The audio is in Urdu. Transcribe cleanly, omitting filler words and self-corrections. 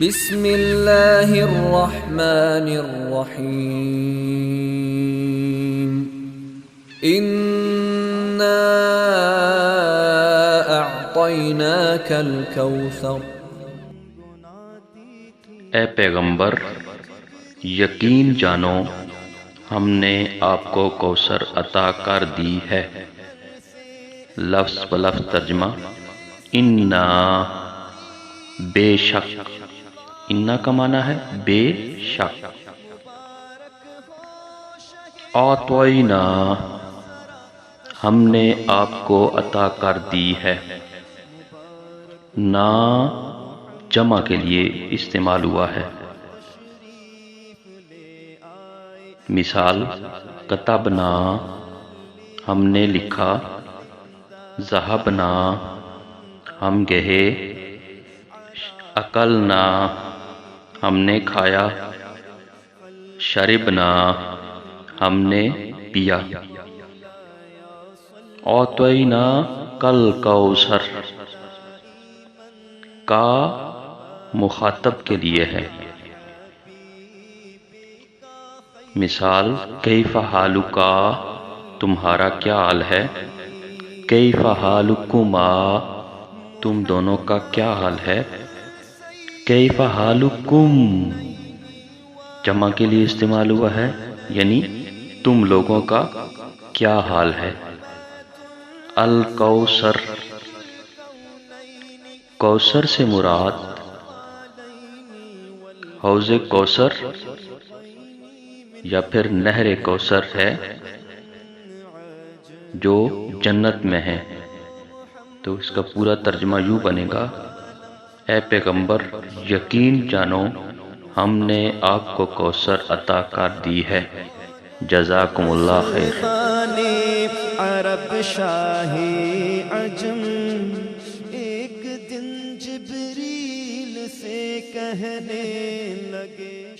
بسم اللہ الرحمن الرحیم انا اعطیناک الکوثر۔ اے پیغمبر، یقین جانو ہم نے آپ کو کوثر عطا کر دی ہے۔ لفظ بلفظ ترجمہ، انا بے شک، انا کا معنی ہے بے شک، اعطینا ہم نے آپ کو عطا کر دی ہے۔ نا جمع کے لیے استعمال ہوا ہے۔ مثال، کتبنا ہم نے لکھا، ذہبنا ہم گئے، اکلنا ہم نے کھایا، شربنا ہم نے پیا۔ اعطینا کل کوثر کا مخاطب کے لیے ہے۔ مثال، کیف حالکا تمہارا کیا حال ہے، کیف حالکما تم دونوں کا کیا حال ہے، کیف حالکم جمع کے لیے استعمال ہوا ہے، یعنی تم لوگوں کا کیا حال ہے۔ الکوثر، کوثر سے مراد حوض کوثر یا پھر نہر کوثر ہے جو جنت میں ہے۔ تو اس کا پورا ترجمہ یوں بنے گا، اے پیغمبر یقین جانو ہم نے آپ کو کوثر عطا کر دی ہے۔ جزاکم اللہ خیر۔ عرب شاہی عجم ایک دن جبریل سے کہنے لگے